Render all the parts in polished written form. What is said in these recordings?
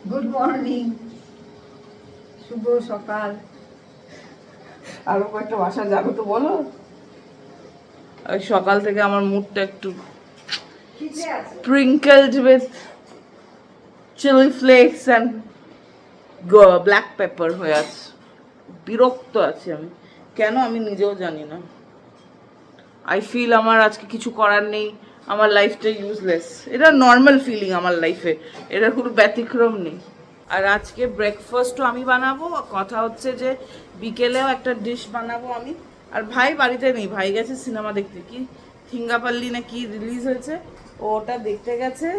Good morning, শুভ সকাল। আরো কয়েকটা ভাষা যাবে তো বলো। ওই সকাল থেকে আমার মুডটা একটু sprinkled with chili flakes and black pepper হয়ে আছে। বিরক্ত আছি আমি, কেন আমি নিজেও জানি না। আই ফিল আমার আজকে কিছু করার নেই, আমার লাইফটা ইউজলেস। এটা নর্মাল ফিলিং আমার লাইফে, এটা কোনো ব্যতিক্রম নেই। আর আজকে ব্রেকফাস্টও আমি বানাবো, কথা হচ্ছে যে বিকেলেও একটা ডিশ বানাবো আমি। আর ভাই বাড়িতে নেই, ভাই গেছে সিনেমা দেখতে, কি থিঙ্গাপাল্লি না কি রিলিজ হয়েছে, ওটা দেখতে গেছে।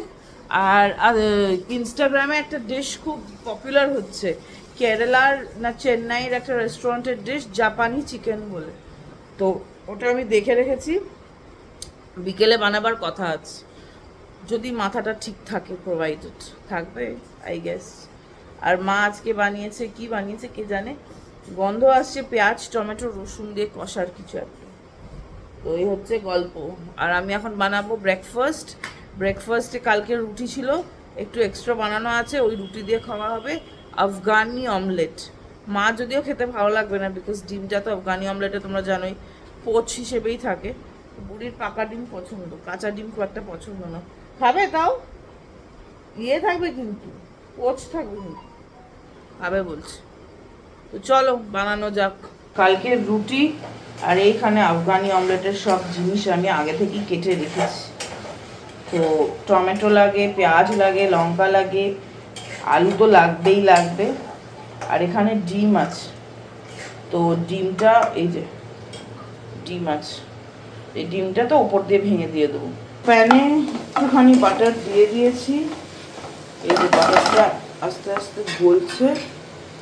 আর ইনস্টাগ্রামে একটা ডিশ খুব পপুলার হচ্ছে, কেরালার না চেন্নাইয়ের একটা রেস্টুরেন্টের ডিশ, জাপানি চিকেন বলে। তো ওটা আমি দেখে রেখেছি, বিকেলে বানাবার কথা আছে, যদি মাথাটা ঠিক থাকে, প্রোভাইডেড থাকবে আই গেস। আর মা আজকে বানিয়েছে, কি বানিয়েছে কে জানে, গন্ধ আসছে পেঁয়াজ টমেটো রসুন দিয়ে কষার কিছু একটা। তো এই হচ্ছে গল্প। আর আমি এখন বানাবো ব্রেকফাস্ট। ব্রেকফাস্টে কালকে রুটি ছিল, একটু এক্সট্রা বানানো আছে, ওই রুটি দিয়ে খাওয়া হবে আফগানি অমলেট। মা যদিও খেতে ভালো লাগবে না, বিকজ ডিমটা তো আফগানি অমলেটে তোমরা জানোই পোচ হিসেবেই থাকে। বুড়ির পাকা ডিম পছন্দ, কাঁচা ডিম খুব একটা পছন্দ না। খাবে তাও ইয়ে থাকবে কিন্তু, পোচ থাকবে কিন্তু, খাবে বলছে। তো চলো বানানো যাক। কালকে রুটি আর এইখানে আফগানি অমলেটের সব জিনিস আমি আগে থেকেই কেটে রেখেছি। তো টমেটো লাগে, পেঁয়াজ লাগে, লঙ্কা লাগে, আলু তো লাগবেই লাগবে। আর এখানে ডিম আছে, তো ডিমটা এই যে ডিম আছে, এই ডিমটা তো ওপর দিয়ে ভেঙে দিয়ে দেবো। প্যানে একটুখানি বাটার দিয়ে দিয়েছি, এই যে বাটারটা আস্তে আস্তে গলছে।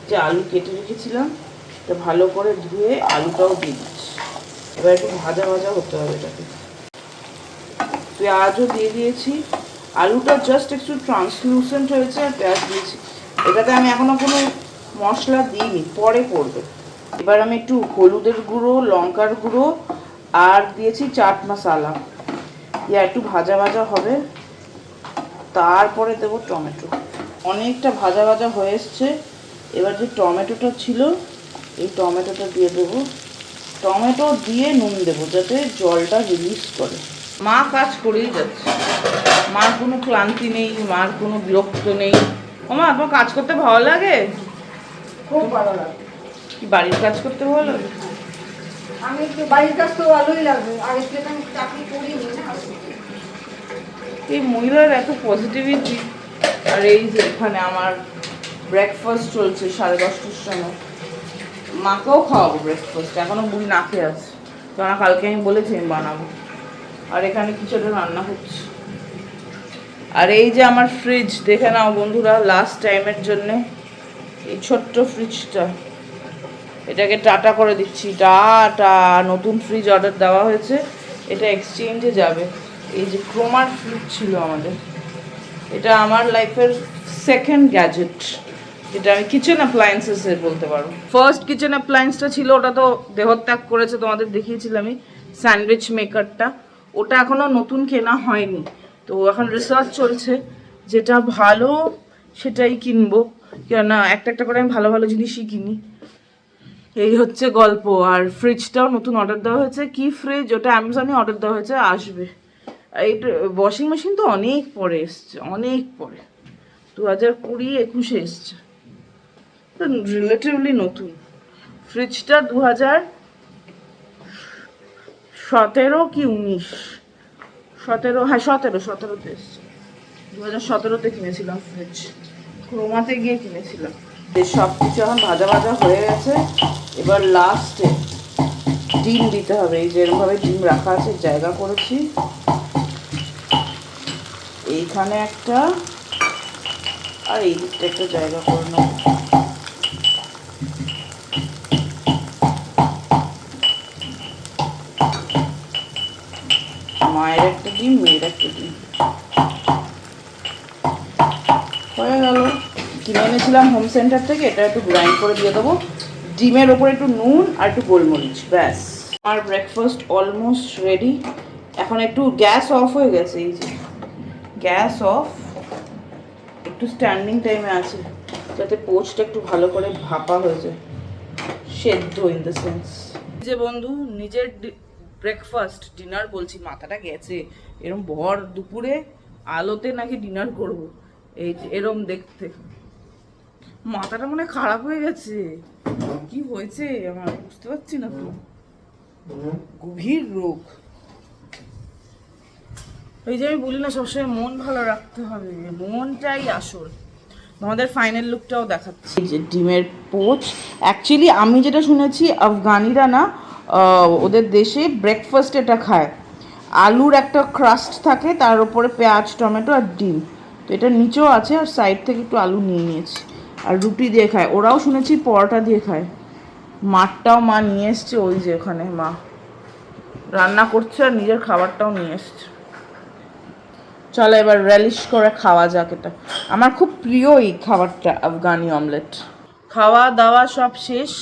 যে আলু কেটে রেখেছিলাম এটা ভালো করে ধুয়ে আলুটাও দিয়ে দিচ্ছি। এবার একটু ভাজা ভাজা হতে হবে এটাকে। পেঁয়াজও দিয়ে দিয়েছি, আলুটা জাস্ট একটু ট্রান্সলুসেন্ট হয়েছে আর পেঁয়াজ দিয়েছি। এটাতে আমি এখনো কোনো মশলা দিইনি, পরে পড়বে। এবার আমি একটু হলুদের গুঁড়ো, লঙ্কার গুঁড়ো আর দিয়েছি চাট মশলা, ইয়া একটু ভাজা ভাজা হবে, তারপরে দেবো টমেটো। অনেকটা ভাজা ভাজা হয়ে এসছে। এবার যে টমেটোটা ছিল এই টমেটোটা দিয়ে দেবো, টমেটো দিয়ে নুন দেবো যাতে জলটা রিলিজ করে। মা কাজ করেই যাচ্ছে, মার কোনো ক্লান্তি নেই, মার কোনো বিরক্ত নেই। ও মা, তোমার কাজ করতে ভালো লাগে? খুব ভালো লাগে। কি বাড়ির কাজ করতে ভালো লাগে? আমি একটু বাড়ির কাজ তো ভালোই লাগবে, আগে থেকে আমি চাকরি করিনি না। এই মহিলার এত পজিটিভিটি। আর এই যে এখানে আমার ব্রেকফাস্ট চলছে 10:30টার সময়, মাকেও খাওয়াবো ব্রেকফাস্ট, এখনো বুড়ি না খেয়ে আছে, কারণ কালকে আমি বলেছি আমি বানাবো। আর এখানে কিছু একটা রান্না হচ্ছে। আর এই যে আমার ফ্রিজ, দেখে নাও বন্ধুরা, লাস্ট টাইমের জন্যে এই ছোট্ট ফ্রিজটা, এটাকে টাটা করে দিচ্ছি, টাটা। নতুন ফ্রিজ অর্ডার দেওয়া হয়েছে, এটা এক্সচেঞ্জে যাবে। এই যে ক্রোমার ফ্রিজ ছিল আমাদের, এটা আমার লাইফের সেকেন্ড গ্যাজেট, যেটা আমি কিচেন অ্যাপ্লায়েন্সেসের বলতে পারো। ফার্স্ট কিচেন অ্যাপ্লায়েন্সটা ছিল, ওটা তো দেহত্যাগ করেছে, তোমাদের দেখিয়েছিলাম আমি, স্যান্ডউইচ মেকারটা। ওটা এখনও নতুন কেনা হয়নি, তো এখন রিসার্চ চলছে, যেটা ভালো সেটাই কিনবো, কেননা একটা একটা করে আমি ভালো ভালো জিনিসই কিনি। এই হচ্ছে গল্প। আর ফ্রিজটাও নতুন অর্ডার দেওয়া হয়েছে। কি ফ্রিজ? ওটা অ্যামাজনে অর্ডার দেওয়া হয়েছে, আসবে। এইটা ওয়াশিং মেশিন তো অনেক পরে এসছে, অনেক পরে, 2020-21 এসছে, তো রিলেটিভলি নতুন। ফ্রিজটা 2017 কি 19, 17, হ্যাঁ 17তে এসছে। 2017-তে কিনেছিলাম ফ্রিজ, ক্রোমাতে গিয়ে কিনেছিলাম। সব কিছু এখন ভাজা ভাজা হয়ে গেছে। এবার লাস্টে ডিম দিতে হবে, এই যে এরকমভাবে ডিম রাখা আছে, জায়গা করেছি এইখানে একটা, আর এই দিকটা একটা জায়গা করে নেব। মায়ের একটা ডিম, মেয়ের একটা ডিম, হয়ে গেল। কিনে এনেছিলাম হোম সেন্টার থেকে, এটা একটু গ্রাইন্ড করে দিয়ে দেবো, ডিমের ওপরে একটু নুন আর একটু গোলমরিচ, ব্যাস। আমার ব্রেকফাস্ট অলমোস্ট রেডি। এখন একটু গ্যাস অফ হয়ে গেছে, এই যে গ্যাস অফ, একটু স্ট্যান্ডিং টাইমে আছে, যাতে পোচটা একটু ভালো করে ভাপা হয়ে যায়, সেদ্ধ ইন দ্য সেন্স। যে বন্ধু নিজের ব্রেকফাস্ট ডিনার বলছি, মাথাটা গেছে, এরম ভর দুপুরে আলোতে নাকি ডিনার করব, এই এরম দেখতে মাথাটা মনে হয় খারাপ হয়ে গেছে। কি হয়েছে আমার বুঝতে পারছি না তো, গভীর রোগ। এই যে আমি বলি না সবসময় মন ভালো রাখতে হবে, মনটাই আসল। আমাদের ফাইনাল লুকটাও দেখাচ্ছি। যে ডিমের পোচ, অ্যাকচুয়ালি আমি যেটা শুনেছি আফগানিরা না ওদের দেশে ব্রেকফাস্ট এটা খায়, আলুর একটা ক্রাস্ট থাকে, তার উপরে পেঁয়াজ টমেটো আর ডিম, তো এটা নিচেও আছে, আর সাইড থেকে একটু আলু নিয়ে নিয়েছি, আর রুটি দিয়ে খায়। ওরাও শুনেছি পরোটা দিয়ে খায়। মাঠটাও মা নিয়ে এসছে, ওই যে ওখানে মা রান্না করছে আর নিজের খাবারটাও নিয়ে এসছে। চলো এবার রেলিশ করে খাওয়া যাক। এটা আমার খুব প্রিয় এই খাবারটা, আফগানি অমলেট। খাওয়া দাওয়া সব শেষ,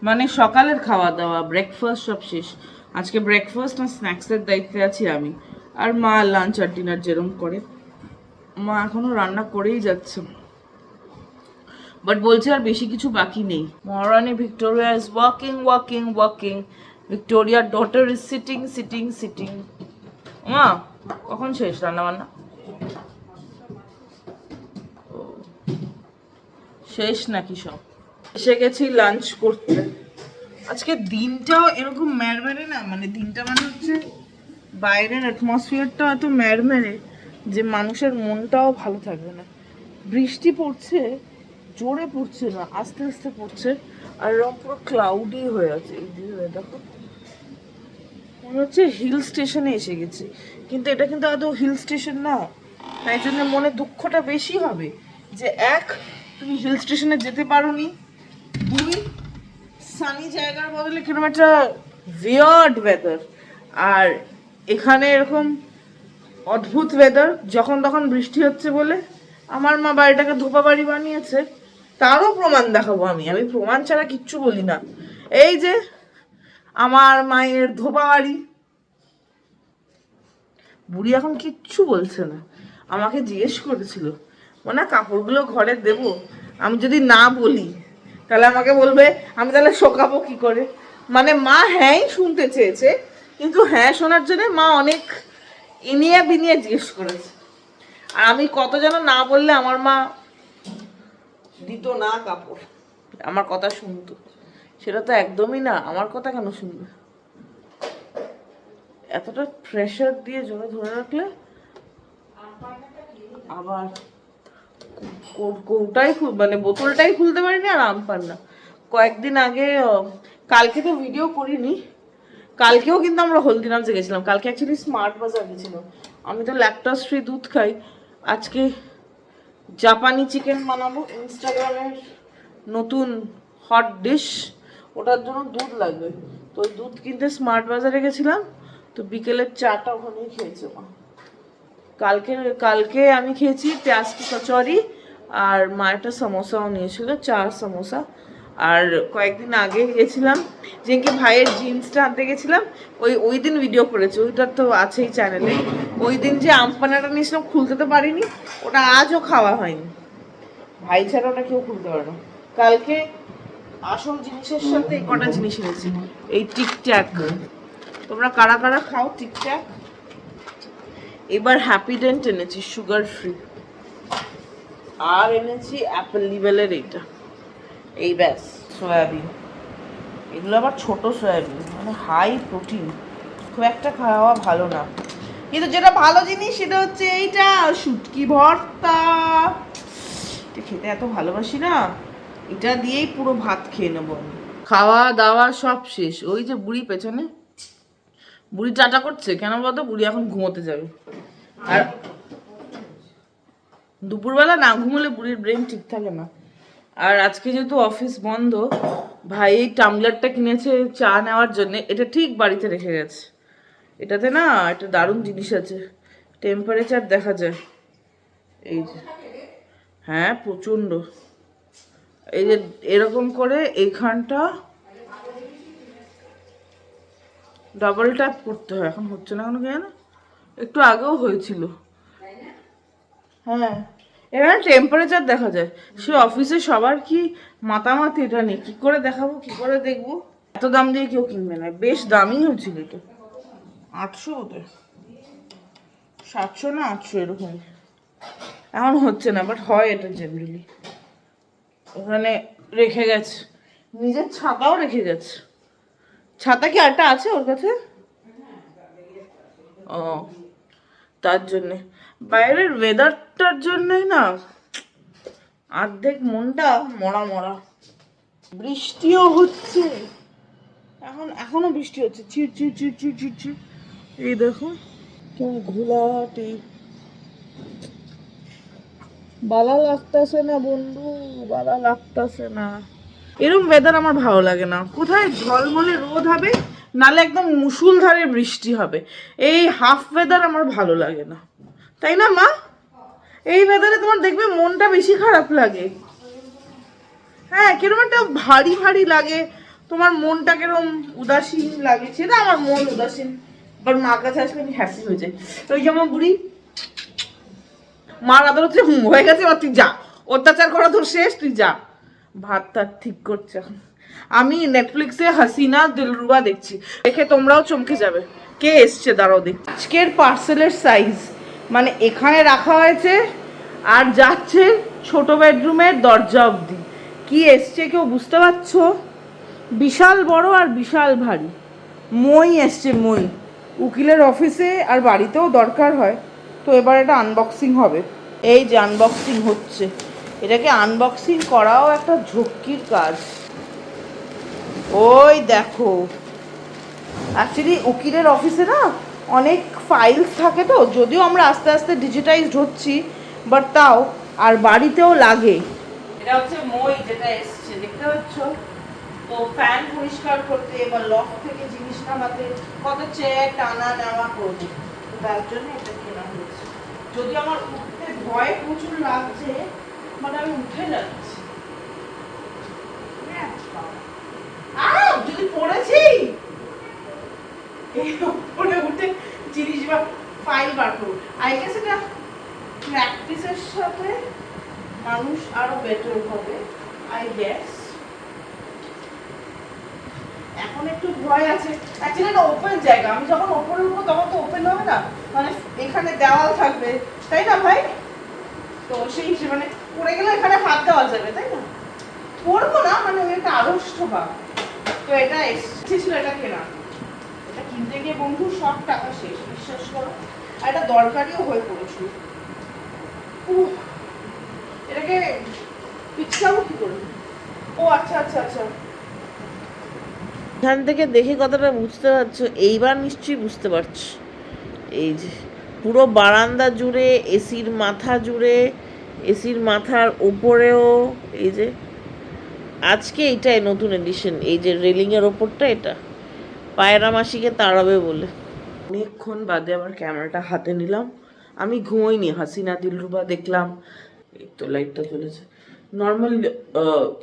মানে সকালের খাওয়া দাওয়া ব্রেকফাস্ট সব শেষ। আজকে ব্রেকফাস্ট আর স্ন্যাক্সের দায়িত্বে আছি আমি, আর মা লাঞ্চ আর ডিনার যেরকম করে। মা এখনো রান্না করেই যাচ্ছে, বাট বলছে আর বেশি কিছু বাকি নেই। মহারানী Victoria is walking walking walking, ভিক্টোরিয়ার daughter is sitting sitting sitting. মা কখন শেষ রান্না বান্না? শেষ নাকি সব? এসে গেছি লাঞ্চ করতে। আজকে দিনটাও এরকম ম্যারমেরে না, মানে দিনটা মানে হচ্ছে বাইরের অ্যাটমসফিয়ারটা এত ম্যারমেরে যে মানুষের মনটাও ভালো থাকবে না। বৃষ্টি পড়ছে, জোরে পড়ছে না, আস্তে আস্তে পড়ছে, আর এরকম পুরো ক্লাউডি হয়ে আছে। এই দিকে দেখো, মনে হচ্ছে হিল স্টেশনে এসে গেছি, কিন্তু এটা কিন্তু আদৌ হিল স্টেশন না। তাই জন্য মনে দুঃখটা বেশি হবে যে এক, তুমি হিল স্টেশনে যেতে পারোনি, দুই, সানি জায়গার বদলে কিরকম একটা উইয়ার্ড ওয়েদার, আর এখানে এরকম অদ্ভুত ওয়েদার, যখন তখন বৃষ্টি হচ্ছে বলে। আমার মা বাড়িটাকে ধোপা বাড়ি বানিয়েছে, তারও প্রমাণ দেখাবো আমি। আমি প্রমাণ ছাড়া কিচ্ছু বলি না। এই যে আমার মায়ের ধোপা বাড়ি। বুড়ি এখন কিচ্ছু বলছে না, আমাকে জিজ্ঞেস করেছিল না কাপড়গুলো ঘরে দেব, আমি যদি না বলি তাহলে আমাকে বলবে আমি তাহলে শোকাবো কি করে। মানে মা হ্যাঁই শুনতে চেয়েছে, কিন্তু হ্যাঁ শোনার জন্য মা অনেক ইনিয়ে বিনিয়ে জিজ্ঞেস করেছে, আর আমি কত যেন না বললে আমার মা দিত না কাপড়, আমার কথা শুনতো। সেটা তো একদমই না, আমার কথা কেন শুনবে? এতটা প্রেশার দিয়ে জোরে ধরে রাখলে আবার কৌটাই মানে বোতলটাই খুলতে পারিনি, আর আম পান না। কয়েকদিন আগে, কালকে তো ভিডিও করিনি, কালকেও কিন্তু আমরা হলদিরামসে গেছিলাম। কালকে অ্যাকচুয়ালি স্মার্ট বাজার গেছিলাম। আমি তো ল্যাকটোজ ফ্রি দুধ খাই। আজকে জাপানি চিকেন বানাবো, ইনস্টাগ্রামের নতুন হট ডিশ, ওটার জন্য দুধ লাগবে। তো ওই দুধ কিনতে স্মার্ট বাজারে গেছিলাম, তো বিকেলের চাটা ওখানেই খেয়েছে মা। কালকে আমি খেয়েছি পেঁয়াজ কি কচুরি, আর মা একটা সমোসাও নিয়েছিল, 4 সমোসা। আর কয়েকদিন আগে গেছিলাম, যেদিনকে ভাইয়ের জিন্সটা আনতে গেছিলাম, ওই দিন ভিডিও করেছি, ওইটা তো আছেই চ্যানেলে। ওই দিন যে আম পান্নাটা নিয়েছিলাম, খুলতে তো পারিনি, ওটা আজও খাওয়া হয়নি। ভাই ছাড়া ওটা কেউ খুলতে পারে না। কালকে আসল জিনিসের সাথে এই কটা জিনিস এনেছি। এই টিকট্যাক, তোমরা কারা কারা খাও টিকট্যাক? এবার হ্যাপিডেন্ট এনেছি সুগার ফ্রি, আর এনেছি অ্যাপেল লিভেলের এইটা, এই ব্যাস। সয়াবিন, এগুলো আবার ছোট সয়াবিন, মানে হাই প্রোটিন, খুব একটা খাওয়া ভালো না। কিন্তু যেটা ভালো জিনিস সেটা হচ্ছে এইটা, শুটকি ভর্তা। এটা খেতে এত ভালোবাসি না, এটা দিয়েই পুরো ভাত খেয়ে নেবো আমি। খাওয়া দাওয়া সব শেষ। ওই যে বুড়ি পেছনে, বুড়ি টাটা করছে কেন বলতো? বুড়ি এখন ঘুমোতে যাবে। আর দুপুরবেলা না ঘুমোলে বুড়ির ব্রেন ঠিক থাকে না। আর আজকে যেহেতু অফিস বন্ধ, ভাই এই টামলারটা কিনেছে চা নেওয়ার জন্য, এটা ঠিক বাড়িতে রেখে গেছে। এটাতে না একটা দারুণ জিনিস আছে, টেম্পারেচার দেখা যায়। এই যে, হ্যাঁ প্রচণ্ড। এই যে এরকম করে এইখানটা ডাবল ট্যাপ করতে হয়, এখন হচ্ছে না কেন জানো, একটু আগেও হয়েছিল। হ্যাঁ, এখানে টেম্পারেচার দেখা যায়। সে অফিসে সবার কি মাতামাতি, এটা নেই কি করে দেখাবো, কি করে দেখবো। এত দাম দিয়ে কেউ কিনবে না, বেশ দামি হয়েছিল তো, 800 বোধহয়, 700 না 800 এরকম। এখন হচ্ছে না, বাট হয় এটা জেনারেলি। ওখানে রেখে গেছে, নিজের ছাতাও রেখে গেছে। ছাতা কি আরেকটা আছে ওর কাছে? ও, তার জন্যে, বাইরের ওয়েদারটার জন্যই না অর্ধেক মনটা মরা মরা। বৃষ্টিও হচ্ছে এখনো বৃষ্টি হচ্ছে, চির চির চির চির চির চির। এই দেখো কেমন ঘোলাটে, বালা লাগতেছে না বন্ধু, বালা লাগতেছে না। এরকম ওয়েদার আমার ভালো লাগে না। কোথায় ঝলমলে রোদ হবে, নালে একদম মুষলধারে বৃষ্টি হবে, এই হাফ ওয়েদার আমার ভালো লাগে না, তাই না মা? এই ওয়েদারে তোমার দেখবে মনটা বেশি খারাপ লাগে। হ্যাঁ, কিরকম একটা ভারী ভারী লাগে, তোমার মনটা কিরকম উদাসীন লাগে। সেটা আমার মন উদাসীন, আবার মার কাছে আসলে আমি হ্যাপি হয়ে যাই। ওই যেমন বুড়ি মার আদর হচ্ছে, হয়ে গেছে, এবার তুই যা, অত্যাচার করা তোর শেষ, তুই যা। ভাত টাত ঠিক করছে এখন। আমি নেটফ্লিক্সে হাসিনা দিলরুবা দেখছি, দেখে তোমরাও চমকে যাবে। কে এসছে দাঁড়াও দেখ। আজকের পার্সেলের সাইজ মানে এখানে রাখা হয়েছে আর যাচ্ছে ছোট বেডরুমের দরজা অবধি। কি এসছে কেউ বুঝতে পারছো? বিশাল বড় আর বিশাল ভারী মই এসছে, মই। উকিলের অফিসে আর বাড়িতেও দরকার হয়, তো এবার এটা আনবক্সিং হবে। এই যে আনবক্সিং হচ্ছে, এটাকে আনবক্সিং করাও একটা ঝক্কির কাজ। ওই দেখো, অ্যাকচুয়ালি উকিলের অফিসে না অনেক ফাইলস থাকে, তো যদিও আমরা আস্তে আস্তে ডিজিটাইজড হচ্ছি, বাট তাও, আর বাড়িতেও লাগে। এটা হচ্ছে মই যেটা এসছে, দেখতে পাচ্ছ তো। ফ্যান পরিষ্কার করতে বা লক থেকে জিনিস নামাতে কত চেয়ার টানা নেওয়া করবে, তার জন্য এটা কেনা হয়েছে। যদি আমার উঠতে ভয় প্রচুর লাগছে, মানে আমি উঠে যাচ্ছি। যদি পড়েছি উপরে উঠে জিনিস বা ফাইল বার করবো, আই গেস এটা প্র্যাকটিসের সাথে মানুষ আরো বেটার হবে, আই গেস। এখন একটু ভয় আছে, অ্যাকচুয়ালি এটা ওপেন জায়গা, আমি যখন ওপরে উঠবো তখন তো ওপেন হবে না, মানে এখানে দেওয়াল থাকবে, তাই না ভাই? তো সেই হিসেবে মানে পড়ে গেলে এখানে হাত দেওয়া যাবে, তাই না? পড়বো না, মানে ওই একটা আড়ষ্ট ভাব। তো এটা এসেছিল, এটা কেনা, এটা কিনতে গিয়ে বন্ধু সব টাকা শেষ, বিশ্বাস করো। আর এটা দরকারিও হয়ে পড়েছিল। এটাকে পিছলাবো কি করে? ও আচ্ছা আচ্ছা আচ্ছা, এখান থেকে দেখে কথাটা বুঝতে পারছো, এইবার নিশ্চয়ই বুঝতে পারছো। এই যে পুরো বারান্দা জুড়ে, এসির মাথা জুড়ে, এসির মাথার ওপরেও, এই যে আজকে এইটাই নতুন এডিশন, এই যে রেলিংয়ের ওপরটা, এটা পায়রা মাসিকে তাড়াবে বলে। অনেকক্ষণ বাদে আবার ক্যামেরাটা হাতে নিলাম। আমি ঘুমোইনি, হাসিনা দিলরুবা দেখলাম, এই তো লাইটটা চলেছে। নর্মাল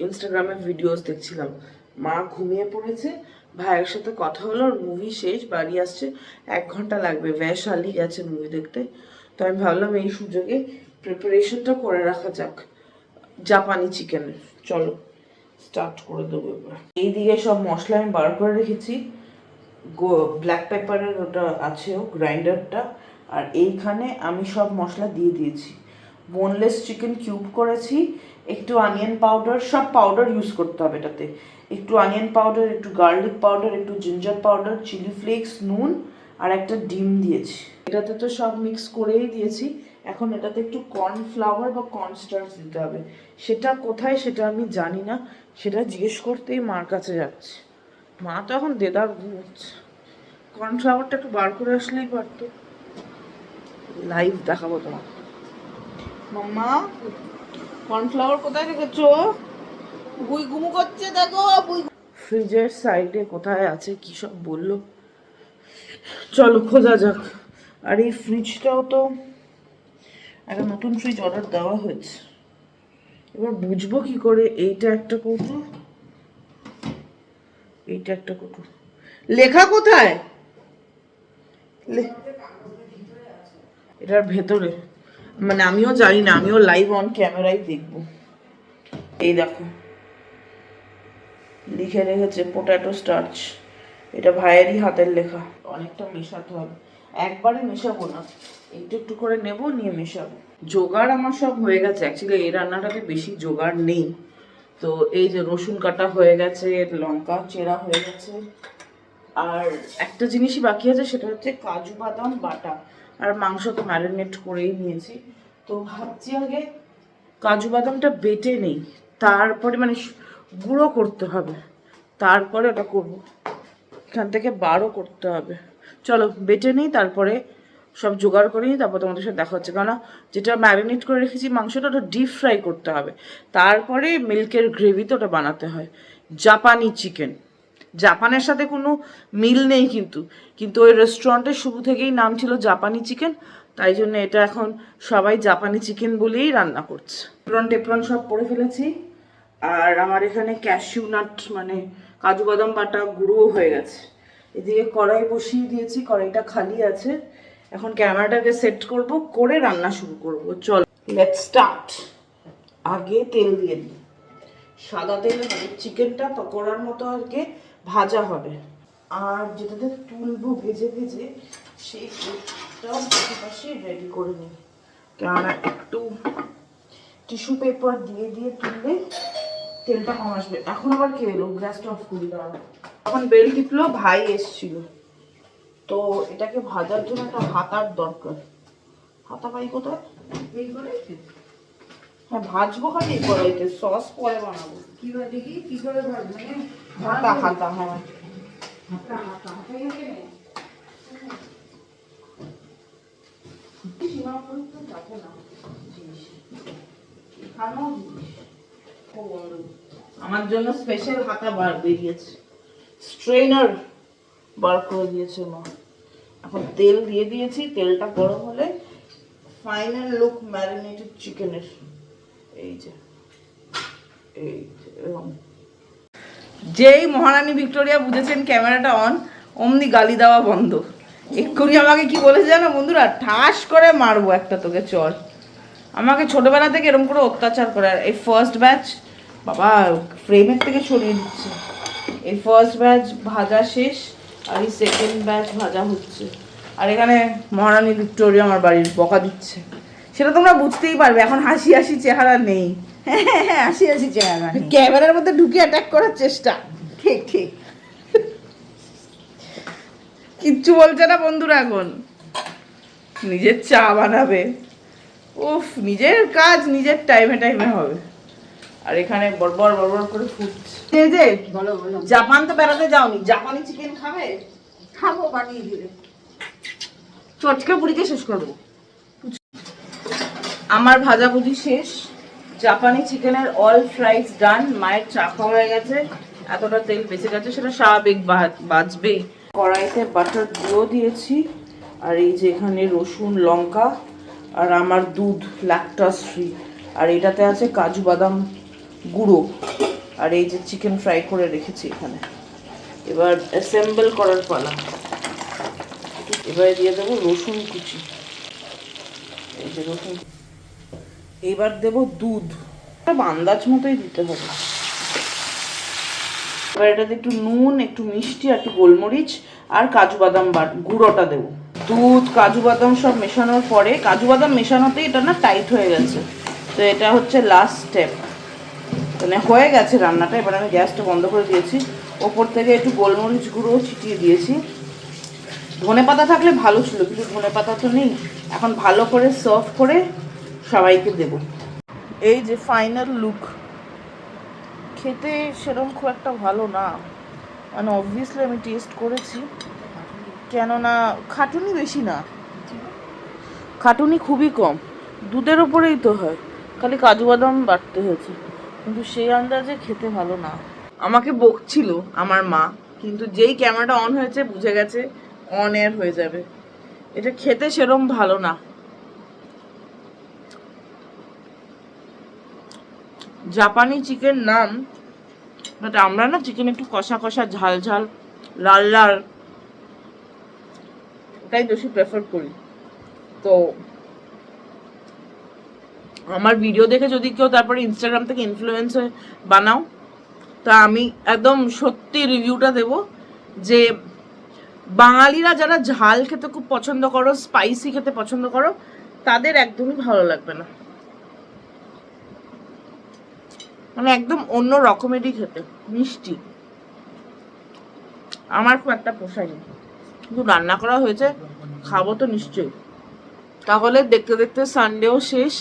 ইনস্টাগ্রামে ভিডিওস দেখছিলাম। মা ঘুমিয়ে পড়েছে, ভাইয়ের সাথে কথা হলো, মুভি শেষ, বাড়ি আসছে, 1 ঘন্টা লাগবে, ভ্যাশালি গেছে মুভি দেখতে। তো আমি ভাবলাম এই সুযোগে প্রিপারেশনটা করে রাখা যাক জাপানি চিকেনের। চলো স্টার্ট করে দেবো এবার। এইদিকে সব মশলা আমি বার করে রেখেছি, ব্ল্যাক পেপারের ওটা আছেও গ্রাইন্ডারটা, আর এইখানে আমি সব মশলা দিয়ে দিয়েছি। বোনলেস চিকেন কিউব করেছি, একটু অনিয়ন পাউডার, সব পাউডার ইউজ করতে হবে এটাতে, একটু অনিয়ন পাউডার, একটু গার্লিক পাউডার, একটু জিঞ্জার পাউডার, চিলি ফ্লেক্স, নুন আর একটা ডিম দিয়েছি। এটাতে তো সব মিক্স করেই দিয়েছি। এখন এটাতে একটু কর্নফ্লাওয়ার বা কর্নস্টার্চ দিতে হবে, সেটা কোথায় সেটা আমি জানি না, সেটা জিজ্ঞেস করতেই মার কাছে যাচ্ছে। মা তো এখন দেদার ঘুমোচ্ছে, কর্নফ্লাওয়ারটা একটু বার করে আসলেই পারতো। লাইভ দেখাবো তোমার। মাম্মা কর্নফ্লাওয়ার কোথায় রেখেছো? বুই ঘুমু করছে দেখো, বুই। ফ্রিজের সাইডে কোথায় আছে কি সব বললো, চলো খোঁজা যাক। আর এই ফ্রিজটাও তো একটা নতুন ফ্রিজ অর্ডার দেওয়া হয়েছে, এবার বুঝবো কি করে এইটা একটা কৌটো, এইটা একটা কৌটো। লেখা কোথায়? এটার ভেতরে মানে আমিও জানি না, আমিও লাইভ অন ক্যামেরাই দেখবো। এই দেখো লিখে রেখেছে পোট্যাটো স্টার্চ, এটা ভাইয়েরই হাতের লেখা। অনেকটা মেশাতে হবে, একবারে মেশাবো না, একটু একটু করে নেব, নিয়ে মেশাবো। জোগাড় আমার সব হয়ে গেছে, অ্যাকচুয়ালি এই রান্নাটাতে বেশি জোগাড় নেই। তো এই যে রসুন কাটা হয়ে গেছে, লঙ্কা চেরা হয়ে গেছে, আর একটা জিনিসই বাকি আছে, সেটা হচ্ছে কাজু বাদাম বাটা। আর মাংস তো ম্যারিনেট করেই নিয়েছি, তো ভাবছি আগে কাজু বাদামটা বেটে নেই, তারপরে মানে গুঁড়ো করতে হবে, তারপরে ওটা করবো। এখান থেকে বারও করতে হবে। চলো বেটে নিই, তারপরে সব জোগাড় করে নিই, তারপর তোমাদের সাথে দেখা হচ্ছে। কারণ যেটা ম্যারিনেট করে রেখেছি মাংসটা, ওটা ডিপ ফ্রাই করতে হবে, তারপরে মিল্কের গ্রেভিতে ওটা বানাতে হয়। জাপানি চিকেন, জাপানের সাথে কোনো মিল নেই, কিন্তু কিন্তু ওই রেস্টুরেন্টের শুরু থেকেই নাম ছিল জাপানি চিকেন, তাই জন্য এটা এখন সবাই জাপানি চিকেন বলেই রান্না করছে। এপ্রন টেপ্রন সব পরে ফেলেছি, আর আমার এখানে ক্যাশিউ নাট মানে কাজু বাদাম বাটা গুঁড়ো হয়ে গেছে। এদিকে কড়াই বসিয়ে দিয়েছি, কড়াইটা খালি আছে, এখন ক্যামেরাটাকে সেট করব, করে রান্না শুরু করব। চল লেটস স্টার্ট। আগে তেল দিয়ে দিই, সাদা তেল, মানে চিকেনটা পকোড়ার মতো আগে ভাজা হবে। আর যেটাতে তুলবো ভেজে ভেজে, সেই তেলটাও পাশে রেডি করে নিই, কেননা একটু টিস্যু পেপার দিয়ে দিয়ে তুললে তেলটা কম আসবে। এখন আবার কে এলো, গ্যাসটা অফ করে দেওয়া। এখন বেল টিপলো, ভাই এসছিল, তো এটাকে ভাজার জন্য একটা হাতার দরকার। হাতা পাই কোথায়? এই কড়াইতে? হ্যাঁ ভাজবো খালি এই কড়াইতে, সস পরে বানাবো। কি করে দেখি কি করে ভাজবে? হাতা হাতা, হ্যাঁ হাতা হাতা হাতা গেছে। সীমা পর্যন্ত যাবো না জিনিস, এখানেও জিনিস। ও বন্ধু, আমার জন্য স্পেশাল হাতা বার বেরিয়েছে, স্ট্রেনার বার করে দিয়েছে মা। এখন তেল দিয়ে দিয়েছি, তেলটা গরম হলে ফাইনাল লুক ম্যারিনেটেড চিকেনের। এই যে এই এরকম। যেই মহারানী ভিক্টোরিয়া বুঝেছেন ক্যামেরাটা অন, অমনি গালি দেওয়া বন্ধ। এক্ষুনি আমাকে কি বলেছে জানো বন্ধুরা, ঠাস করে মারবো একটা তোকে, চল। আমাকে ছোটবেলা থেকে এরকম করে অত্যাচার করে। আর এই ফার্স্ট ব্যাচ, বাবা ফ্রেমের থেকে সরিয়ে দিচ্ছে, এই ফার্স্ট ব্যাচ ভাজা শেষ, আর এই সেকেন্ড ব্যাচ ভাজা হচ্ছে। আর এখানে মহারানী ভিক্টোরিয়া আমার বাড়ির বকা দিচ্ছে, সেটা তোমরা বুঝতেই পারবে। এখন হাসি হাসি চেহারা নেই, হ্যাঁ আসি আসি চেহারা নেই। ক্যামেরার মধ্যে ঢুকে অ্যাটাক করার চেষ্টা। ঠিক ঠিক। কিচ্ছু বলছে না বন্ধুরা, এখন নিজের চা বানাবে, উফ, নিজের কাজ নিজের টাইমে টাইমে হবে। আর এখানে বড়বড় বড়বড় করে ফুটছে। এই যে বলো বলো। জাপান তো বেড়াতে যাওনি, জাপানি চিকেন খাবে? খাবো, বানিয়ে দিলে। চটকে পুরিকে শেষ করবো। আমার ভাজাভুজি শেষ, জাপানি চিকেনের অল ফ্রাইস ডান। মায়ের চা খাওয়া হয়ে গেছে, এতটা তেল বেঁচে গেছে, সেটা স্বাভাবিক বাঁচবেই। কড়াইতে বাটার গুঁড়ো দিয়েছি, আর এই যে এখানে রসুন লঙ্কা, আর আমার দুধ ল্যাকটাস ফ্রি, আর এটাতে আছে কাজু বাদাম গুঁড়ো, আর এই যে চিকেন ফ্রাই করে রেখেছি এখানে। এবার অ্যাসেম্বল করার পালা। এবারে দিয়ে দেবো রসুন কুচি, এই যে রসুন। এইবার দেবো দুধ, আন্দাজ মতোই দিতে হবে। এবার এটাতে একটু নুন, একটু মিষ্টি, আর একটু গোলমরিচ, আর কাজু বাদাম গুঁড়োটা দেবো। দুধ কাজু বাদাম সব মেশানোর পরে, কাজু বাদাম মেশানোতেই এটা না টাইট হয়ে গেছে, তো এটা হচ্ছে লাস্ট স্টেপ। মানে হয়ে গেছে রান্নাটা, এবার আমি গ্যাসটা বন্ধ করে দিয়েছি। ওপর থেকে একটু গোলমরিচ গুঁড়ো ছিটিয়ে দিয়েছি। ধনে পাতা থাকলে ভালো ছিল, কিন্তু ধনে পাতা তো নেই। এখন ভালো করে সার্ভ করে সবাইকে দেব। এই যে ফাইনাল লুক। খেতে সেরকম খুব একটা ভালো না, মানে অবভিয়াসলি আমি টেস্ট করেছি, কেননা খাটুনি বেশি না, খাটুনি খুবই কম, দুধের ওপরেই তো হয়, খালি কাজু বাদাম বাটতে হয়েছে, কিন্তু সেই আন্দাজে খেতে ভালো না। আমাকে বকছিল আমার মা, কিন্তু যেই ক্যামেরাটা অন হয়েছে বুঝে গেছে অন এয়ার হয়ে যাবে। এটা খেতে সেরম ভালো না। জাপানি চিকেন নাম, বাট আমরা না চিকেন একটু কষা কষা, ঝাল ঝাল, লাল লাল, এটাই বেশি প্রেফার করি। তো আমার ভিডিও দেখে যদি কেউ তারপরে ইনস্টাগ্রাম থেকে ইনফ্লুয়েন্স হয়ে বানাও, তা আমি একদম সত্যি রিভিউটা দেব যে বাঙালিরা যারা ঝাল খেতে খুব পছন্দ করো, স্পাইসি খেতে পছন্দ করো, তাদের একদমই ভালো লাগবে না। মানে একদম অন্য রকমেরই খেতে, মিষ্টি। আমার খুব একটা পোষায়নি, কিন্তু রান্না করা হয়েছে, খাবো তো নিশ্চয়ই। তাহলে দেখতে দেখতে সানডেও শেষ।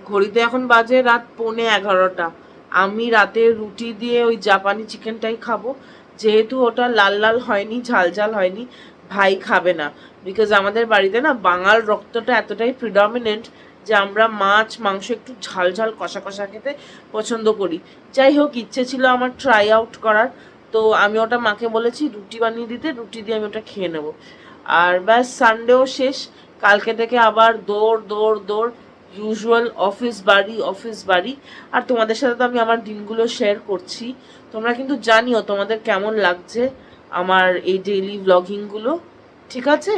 ঘড়িতে এখন বাজে রাত 11:15। আমি রাতে রুটি দিয়ে ওই জাপানি চিকেনটাই খাবো, যেহেতু ওটা লাল লাল হয়নি, ঝাল ঝাল হয়নি। ভাই খাবে না, বিকজ আমাদের বাড়িতে না বাঙাল রক্তটা এতটাই প্রিডমিনেন্ট যে আমরা মাছ মাংস একটু ঝাল ঝাল কষা কষা খেতে পছন্দ করি। যাই হোক, ইচ্ছে ছিল আমার ট্রাই আউট করার, তো আমি ওটা মাকে বলেছি রুটি বানিয়ে দিতে, রুটি দিয়ে আমি ওটা খেয়ে নেবো। আর ব্যাস, সানডেও শেষ। কালকে থেকে আবার দৌড় দৌড় দৌড়, ইউজুয়াল অফিস বাড়ি অফিস বাড়ি। আর তোমাদের সাথে তো আমি আমার দিনগুলো শেয়ার করছি, তোমরা কিন্তু জানিও তোমাদের কেমন লাগছে আমার এই ডেইলি ব্লগিংগুলো। ঠিক আছে,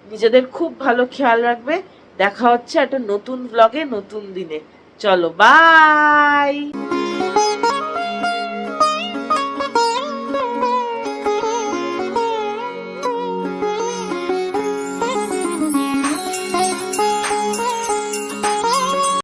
নিজেদের খুব ভালো খেয়াল রাখবে। দেখা হচ্ছে একটা নতুন ব্লগে নতুন দিনে। চলো, বাই।